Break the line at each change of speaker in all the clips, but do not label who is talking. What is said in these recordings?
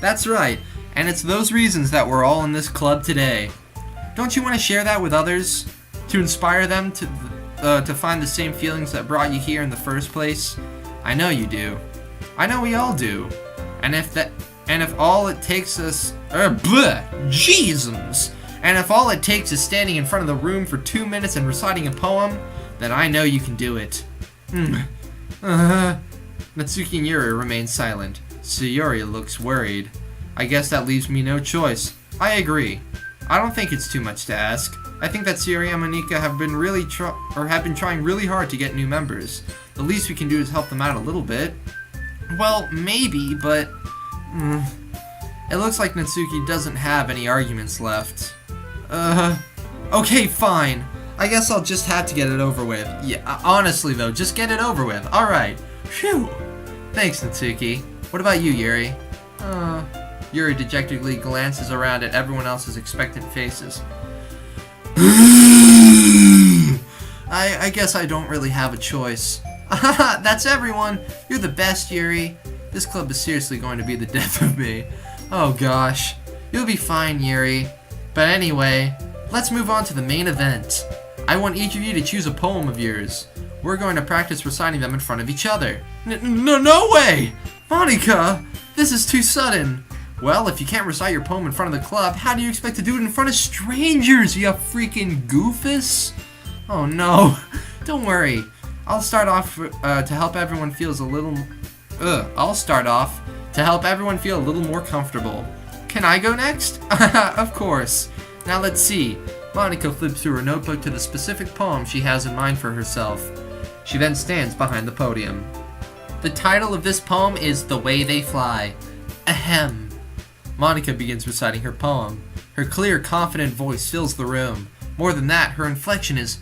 That's right, and it's those reasons that we're all in this club today. Don't you want to share that with others? To inspire them to find the same feelings that brought you here in the first place? I know you do. I know we all do. And if all it takes is Jesus! And if all it takes is standing in front of the room for 2 minutes and reciting a poem, then I know you can do it. Natsuki and Yuri remain silent. Sayori looks worried. I guess that leaves me no choice. I agree. I don't think it's too much to ask. I think that Sayori and Monika have been trying really hard to get new members. The least we can do is help them out a little bit. Well, maybe, but it looks like Natsuki doesn't have any arguments left. Okay, fine. I guess I'll just have to get it over with. Yeah, honestly though, just get it over with. Alright. Phew. Thanks, Natsuki. What about you, Yuri? Yuri dejectedly glances around at everyone else's expectant faces. I guess I don't really have a choice. That's everyone. You're the best, Yuri. This club is seriously going to be the death of me. Oh gosh. You'll be fine, Yuri. But anyway, let's move on to the main event. I want each of you to choose a poem of yours. We're going to practice reciting them in front of each other. No way! Monika! This is too sudden. Well, if you can't recite your poem in front of the club, how do you expect to do it in front of strangers, you freaking goofus? Oh no. Don't worry. I'll start off to help everyone feel a little more comfortable. Can I go next? Of course. Now let's see. Monika flips through her notebook to the specific poem she has in mind for herself. She then stands behind the podium. The title of this poem is The Way They Fly. Ahem. Monika begins reciting her poem. Her clear, confident voice fills the room. More than that, her inflection is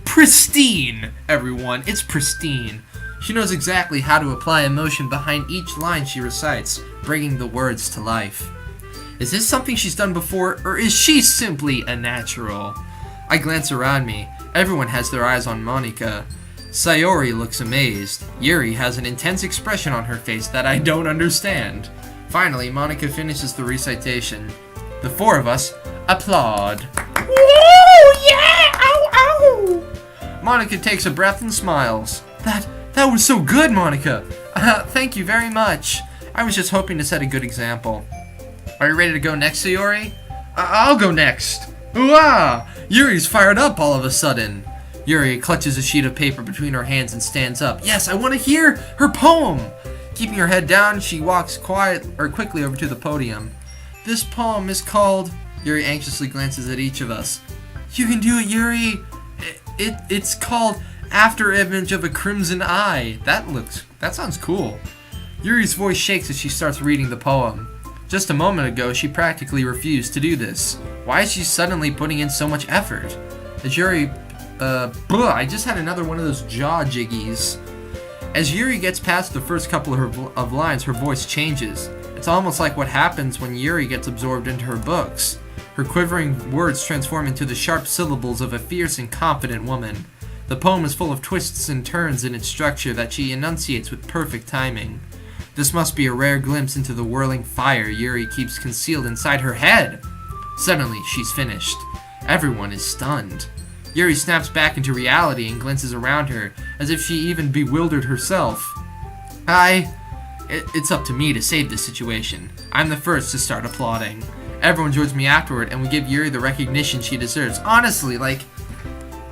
pristine, everyone. It's pristine. She knows exactly how to apply emotion behind each line she recites, bringing the words to life. Is this something she's done before, or is she simply a natural? I glance around me. Everyone has their eyes on Monika. Sayori looks amazed. Yuri has an intense expression on her face that I don't understand. Finally, Monika finishes the recitation. The four of us applaud. Woo! Yeah! Ow! Ow! Monika takes a breath and smiles. That was so good, Monika! Thank you very much. I was just hoping to set a good example. Are you ready to go next, Sayori? I'll go next. Ooh-ah! Yuri's fired up all of a sudden. Yuri clutches a sheet of paper between her hands and stands up. Yes, I want to hear her poem! Keeping her head down, she walks quickly over to the podium. This poem is called... Yuri anxiously glances at each of us. You can do it, Yuri! It's called After Image of a Crimson Eye. That sounds cool. Yuri's voice shakes as she starts reading the poem. Just a moment ago, she practically refused to do this. Why is she suddenly putting in so much effort? As Yuri... I just had another one of those jaw jiggies. As Yuri gets past the first couple of lines, her voice changes. It's almost like what happens when Yuri gets absorbed into her books. Her quivering words transform into the sharp syllables of a fierce and confident woman. The poem is full of twists and turns in its structure that she enunciates with perfect timing. This must be a rare glimpse into the whirling fire Yuri keeps concealed inside her head. Suddenly, she's finished. Everyone is stunned. Yuri snaps back into reality and glances around her, as if she even bewildered herself. It's up to me to save this situation. I'm the first to start applauding. Everyone joins me afterward, and we give Yuri the recognition she deserves. Honestly,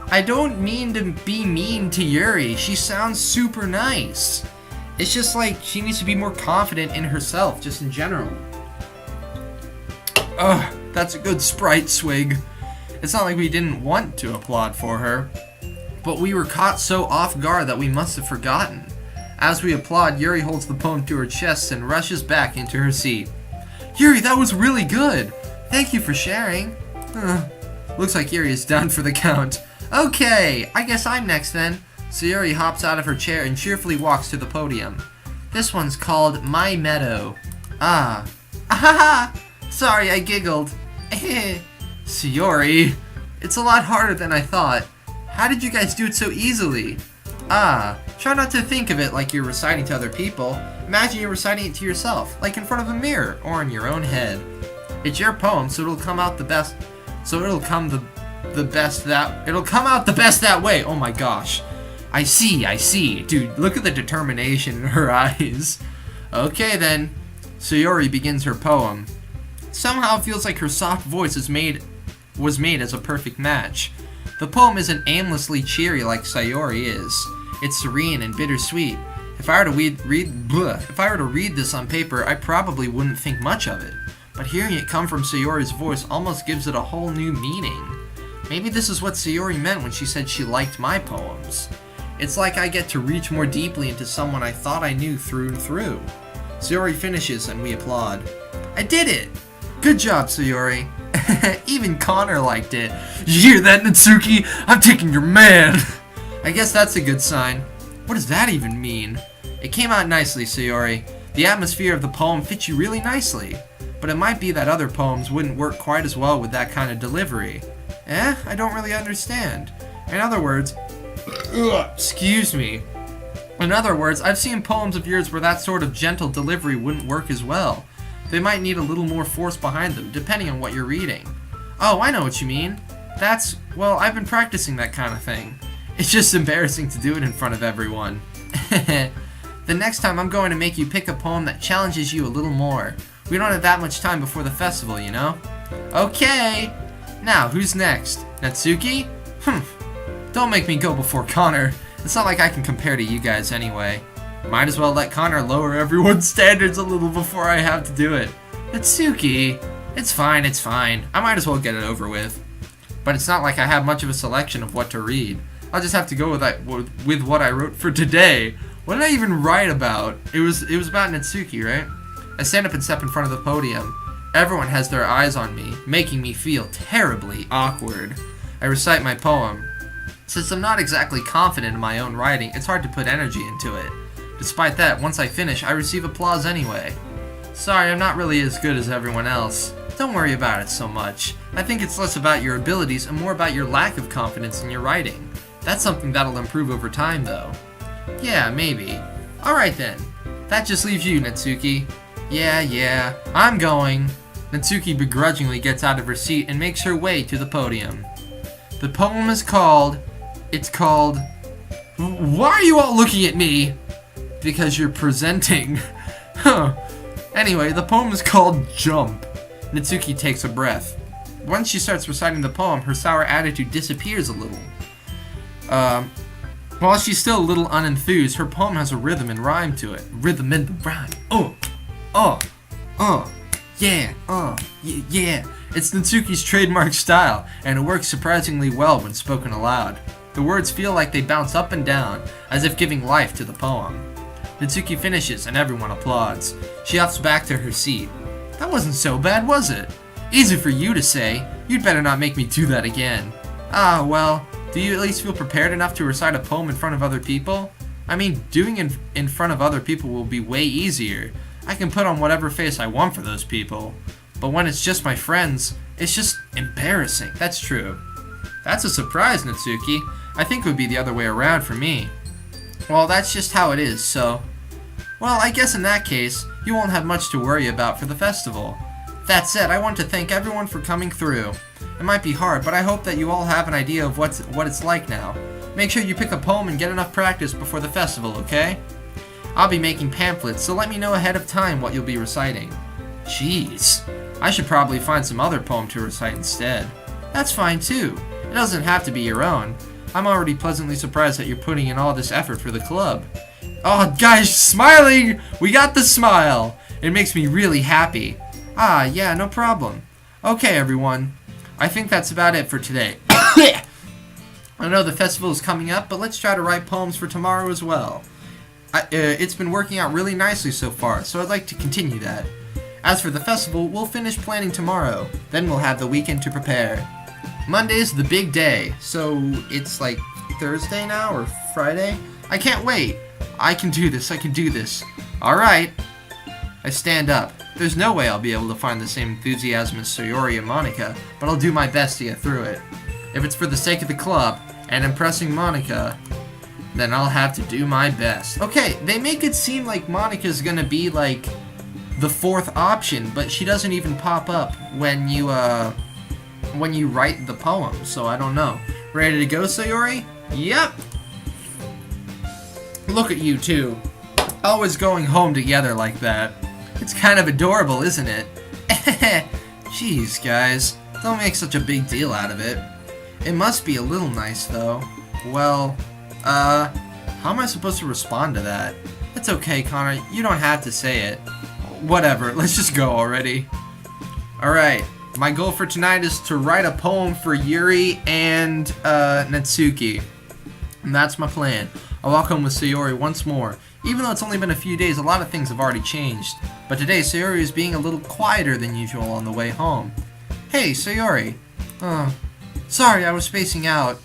I don't mean to be mean to Yuri. She sounds super nice. It's just she needs to be more confident in herself, just in general. Ugh, that's a good Sprite swig. It's not like we didn't want to applaud for her, but we were caught so off guard that we must have forgotten. As we applaud, Yuri holds the poem to her chest and rushes back into her seat. Yuri, that was really good! Thank you for sharing. Looks like Yuri is done for the count. Okay, I guess I'm next then. Sayori hops out of her chair and cheerfully walks to the podium. This one's called My Meadow. Ahaha! Sorry, I giggled. Sayori, it's a lot harder than I thought. How did you guys do it so easily? Try not to think of it like you're reciting to other people. Imagine you're reciting it to yourself, like in front of a mirror or in your own head. It's your poem, so it'll come out the best. It'll come out the best that way. Oh my gosh. I see. Dude, look at the determination in her eyes. Okay then. Sayori begins her poem. Somehow it feels like her soft voice was made as a perfect match. The poem isn't aimlessly cheery like Sayori is. It's serene and bittersweet. If I were to read this on paper, I probably wouldn't think much of it. But hearing it come from Sayori's voice almost gives it a whole new meaning. Maybe this is what Sayori meant when she said she liked my poems. It's like I get to reach more deeply into someone I thought I knew through and through. Sayori finishes and we applaud. I did it! Good job, Sayori. Even Connor liked it. You hear that, Natsuki? I'm taking your man! I guess that's a good sign. What does that even mean? It came out nicely, Sayori. The atmosphere of the poem fits you really nicely. But it might be that other poems wouldn't work quite as well with that kind of delivery. I don't really understand. In other words, excuse me. In other words, I've seen poems of yours where that sort of gentle delivery wouldn't work as well. They might need a little more force behind them, depending on what you're reading. Oh, I know what you mean. Well, I've been practicing that kind of thing. It's just embarrassing to do it in front of everyone. The next time I'm going to make you pick a poem that challenges you a little more. We don't have that much time before the festival, you know? Okay! Now, who's next? Natsuki? Don't make me go before Connor. It's not like I can compare to you guys anyway. Might as well let Connor lower everyone's standards a little before I have to do it. Natsuki! It's fine. I might as well get it over with. But it's not like I have much of a selection of what to read. I'll just have to go with what I wrote for today. What did I even write about? It was about Natsuki, right? I stand up and step in front of the podium. Everyone has their eyes on me, making me feel terribly awkward. I recite my poem. Since I'm not exactly confident in my own writing, it's hard to put energy into it. Despite that, once I finish, I receive applause anyway. Sorry, I'm not really as good as everyone else. Don't worry about it so much. I think it's less about your abilities and more about your lack of confidence in your writing. That's something that'll improve over time, though. Yeah, maybe. Alright then. That just leaves you, Natsuki. Yeah, I'm going. Natsuki begrudgingly gets out of her seat and makes her way to the podium. The poem is called... Why are you all looking at me? Because you're presenting. Anyway, the poem is called Jump. Natsuki takes a breath. Once she starts reciting the poem, her sour attitude disappears a little. While she's still a little unenthused, her poem has a rhythm and rhyme to it. Rhythm and the rhyme. Yeah. It's Natsuki's trademark style, and it works surprisingly well when spoken aloud. The words feel like they bounce up and down, as if giving life to the poem. Natsuki finishes, and everyone applauds. She hops back to her seat. That wasn't so bad, was it? Easy for you to say. You'd better not make me do that again. Ah, well, do you at least feel prepared enough to recite a poem in front of other people? I mean, doing it in front of other people will be way easier. I can put on whatever face I want for those people. But when it's just my friends, it's just embarrassing. That's true. That's a surprise, Natsuki. I think it would be the other way around for me. Well, that's just how it is, so... Well, I guess in that case, you won't have much to worry about for the festival. That said, I want to thank everyone for coming through. It might be hard, but I hope that you all have an idea of what it's like now. Make sure you pick a poem and get enough practice before the festival, okay? I'll be making pamphlets, so let me know ahead of time what you'll be reciting. Jeez, I should probably find some other poem to recite instead. That's fine too. It doesn't have to be your own. I'm already pleasantly surprised that you're putting in all this effort for the club. Oh, guys, smiling! We got the smile! It makes me really happy. Ah, yeah, no problem. Okay, everyone. I think that's about it for today. I know the festival is coming up, but let's try to write poems for tomorrow as well. It's been working out really nicely so far, so I'd like to continue that. As for the festival, we'll finish planning tomorrow. Then we'll have the weekend to prepare. Monday's the big day, so it's like Thursday now or Friday? I can't wait. I can do this. Alright. I stand up. There's no way I'll be able to find the same enthusiasm as Sayori and Monica, but I'll do my best to get through it. If it's for the sake of the club and impressing Monica, Then I'll have to do my best. Okay, they make it seem like Monika's gonna be like the fourth option, but she doesn't even pop up when you write the poem, so I don't know. Ready to go, Sayori? Yep! Look at you two. Always going home together like that. It's kind of adorable, isn't it? Jeez, guys. Don't make such a big deal out of it. It must be a little nice, though. Well, how am I supposed to respond to that? It's okay, Connor. You don't have to say it. Whatever. Let's just go already. Alright. My goal for tonight is to write a poem for Yuri and, Natsuki. And that's my plan. I'll walk home with Sayori once more. Even though it's only been a few days, a lot of things have already changed. But today, Sayori is being a little quieter than usual on the way home. Hey, Sayori. Sorry, I was spacing out.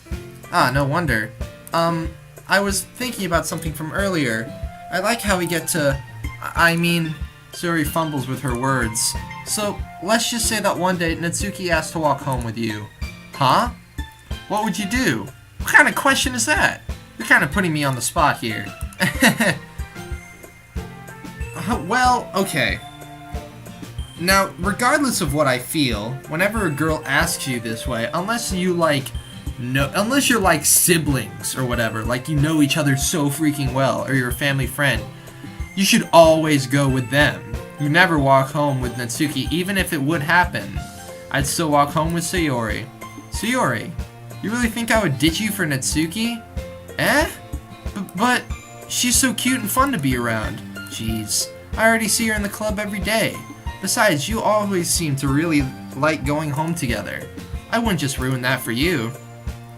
No wonder. I was thinking about something from earlier. I like how we get to... Sayori fumbles with her words. So, let's just say that one day, Natsuki asked to walk home with you. Huh? What would you do? What kind of question is that? You're kind of putting me on the spot here. Well, okay. Now, regardless of what I feel, whenever a girl asks you this way, unless you're like siblings or whatever, like you know each other so freaking well, or you're a family friend, you should always go with them. You never walk home with Natsuki, even if it would happen. I'd still walk home with Sayori. Sayori, you really think I would ditch you for Natsuki? But she's so cute and fun to be around. Jeez, I already see her in the club every day. Besides, you always seem to really like going home together. I wouldn't just ruin that for you.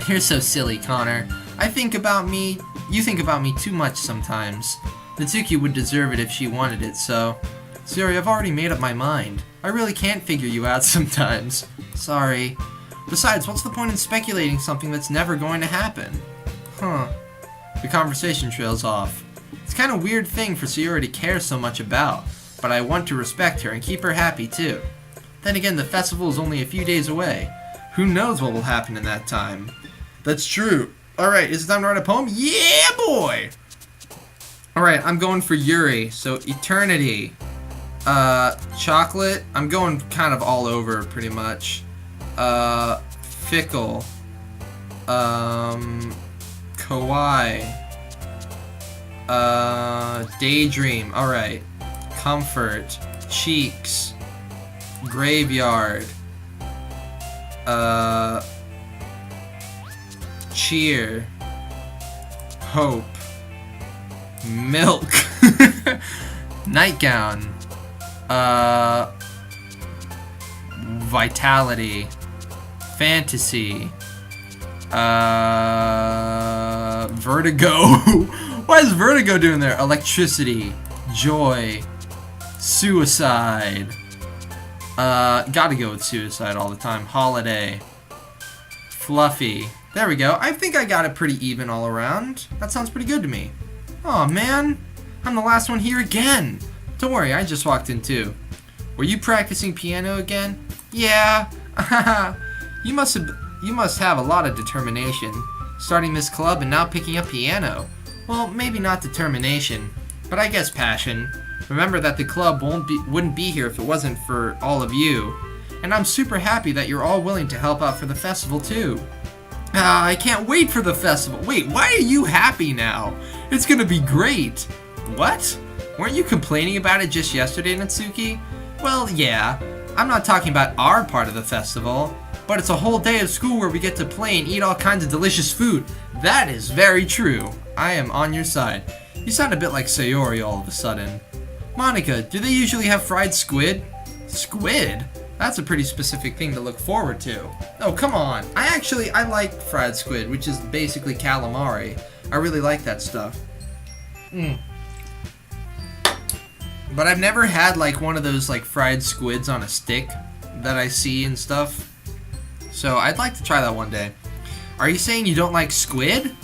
You're so silly, Connor. You think about me too much sometimes. Natsuki would deserve it if she wanted it, so... Sayori, I've already made up my mind. I really can't figure you out sometimes. Sorry. Besides, what's the point in speculating something that's never going to happen? Huh. The conversation trails off. It's kind of a weird thing for Sayori to care so much about, but I want to respect her and keep her happy too. Then again, the festival is only a few days away. Who knows what will happen in that time? That's true. Alright, is it time to write a poem? Yeah, boy! Alright, I'm going for Yuri, so eternity. Chocolate. I'm going kind of all over, pretty much. Fickle. Kawaii. Daydream. Alright. Comfort. Cheeks. Graveyard. Cheer. Hope. Milk. Nightgown. Vitality. Fantasy. Vertigo. What is Vertigo doing there? Electricity. Joy. Suicide. Gotta go with suicide all the time. Holiday. Fluffy. There we go. I think I got it pretty even all around. That sounds pretty good to me. Aw, man. I'm the last one here again. Don't worry, I just walked in too. Were you practicing piano again? Yeah. You must have a lot of determination. Starting this club and now picking up piano. Well, maybe not determination, but I guess passion. Remember that the club wouldn't be here if it wasn't for all of you. And I'm super happy that you're all willing to help out for the festival too. I can't wait for the festival. Wait, why are you happy now? It's gonna be great. What? Weren't you complaining about it just yesterday, Natsuki? Well, yeah. I'm not talking about our part of the festival, but it's a whole day of school where we get to play and eat all kinds of delicious food. That is very true. I am on your side. You sound a bit like Sayori all of a sudden. Monika, do they usually have fried squid? Squid? That's a pretty specific thing to look forward to. Oh, come on. I like fried squid, which is basically calamari. I really like that stuff. But I've never had like one of those like fried squids on a stick that I see and stuff. So I'd like to try that one day. Are you saying you don't like squid?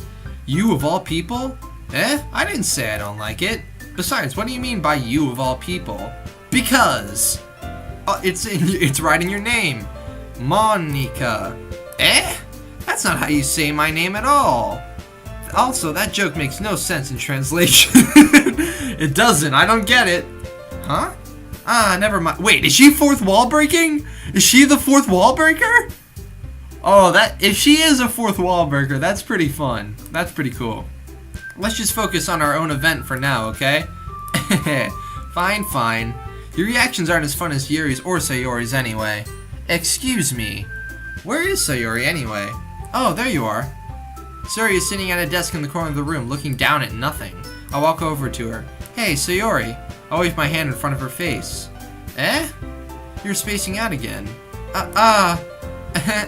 You of all people? I didn't say I don't like it. Besides, what do you mean by you of all people? Because it's right in your name. Monika. That's not how you say my name at all. Also, that joke makes no sense in translation. It doesn't. I don't get it. Huh? Ah, never mind. Wait, is she fourth wall breaking? Is she the fourth wall breaker? Oh, if she is a fourth wall breaker, that's pretty fun. That's pretty cool. Let's just focus on our own event for now, okay? Fine, fine. Your reactions aren't as fun as Yuri's or Sayori's anyway. Excuse me. Where is Sayori anyway? Oh, there you are. Sayori is sitting at a desk in the corner of the room, looking down at nothing. I walk over to her. Hey, Sayori. I wave my hand in front of her face. Eh? You're spacing out again.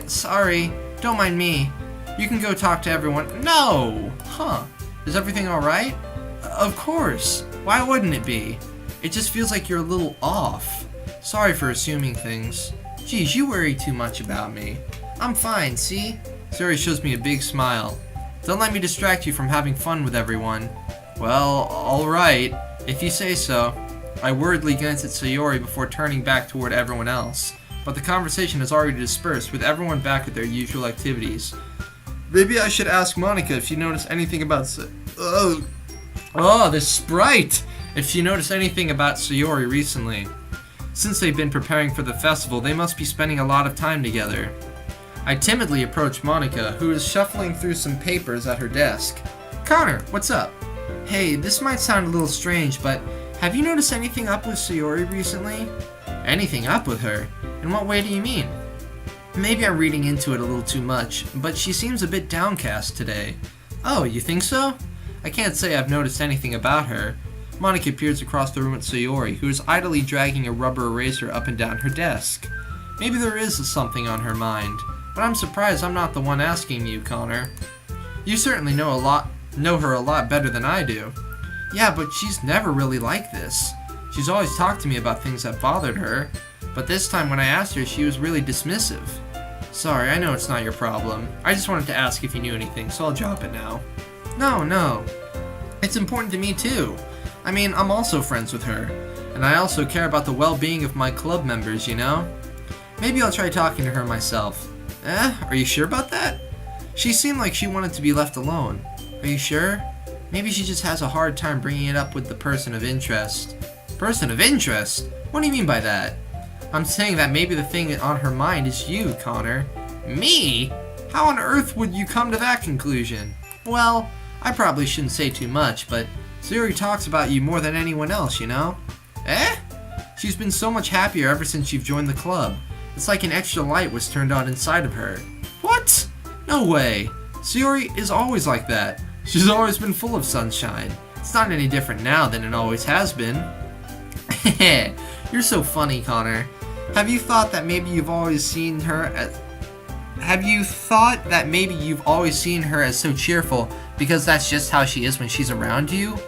Sorry. Don't mind me. You can go talk to everyone. No! Huh. Is everything alright? Of course. Why wouldn't it be? It just feels like you're a little off. Sorry for assuming things. Geez, you worry too much about me. I'm fine, see? Sayori shows me a big smile. Don't let me distract you from having fun with everyone. Well, alright. If you say so. I worriedly glance at Sayori before turning back toward everyone else. But the conversation has already dispersed, with everyone back at their usual activities. Maybe I should ask Monika if she noticed anything about this Sprite! If she noticed anything about Sayori recently. Since they've been preparing for the festival, they must be spending a lot of time together. I timidly approach Monika, who is shuffling through some papers at her desk. Connor, what's up? Hey, this might sound a little strange, but have you noticed anything up with Sayori recently? Anything up with her? In what way do you mean? Maybe I'm reading into it a little too much, but she seems a bit downcast today. Oh, you think so? I can't say I've noticed anything about her. Monika peers across the room at Sayori, who is idly dragging a rubber eraser up and down her desk. Maybe there is something on her mind, but I'm surprised I'm not the one asking you, Connor. You certainly know her a lot better than I do. Yeah, but she's never really like this. She's always talked to me about things that bothered her, but this time when I asked her, she was really dismissive. Sorry, I know it's not your problem. I just wanted to ask if you knew anything, so I'll drop it now. No. It's important to me too. I mean, I'm also friends with her, and I also care about the well-being of my club members, you know? Maybe I'll try talking to her myself. Are you sure about that? She seemed like she wanted to be left alone. Are you sure? Maybe she just has a hard time bringing it up with the person of interest. Person of interest? What do you mean by that? I'm saying that maybe the thing on her mind is you, Connor. Me? How on earth would you come to that conclusion? Well, I probably shouldn't say too much, but Sayori talks about you more than anyone else, you know? Eh? She's been so much happier ever since you've joined the club. It's like an extra light was turned on inside of her. What? No way. Sayori is always like that. She's always been full of sunshine. It's not any different now than it always has been. You're so funny, Connor. Have you thought that maybe you've always seen her as so cheerful because that's just how she is when she's around you?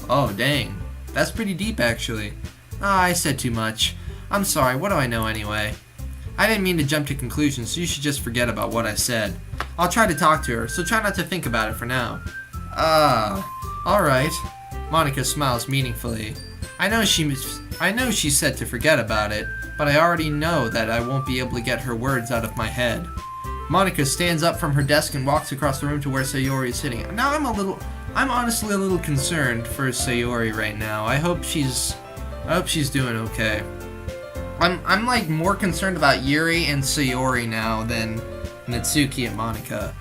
Oh, dang. That's pretty deep, actually. I said too much. I'm sorry, what do I know anyway? I didn't mean to jump to conclusions, so you should just forget about what I said. I'll try to talk to her, so try not to think about it for now. Alright. Monika smiles meaningfully. I know she said to forget about it, but I already know that I won't be able to get her words out of my head. Monika stands up from her desk and walks across the room to where Sayori is sitting. Now I'm honestly a little concerned for Sayori right now. I hope she's doing okay. I'm like more concerned about Yuri and Sayori now than Natsuki and Monika.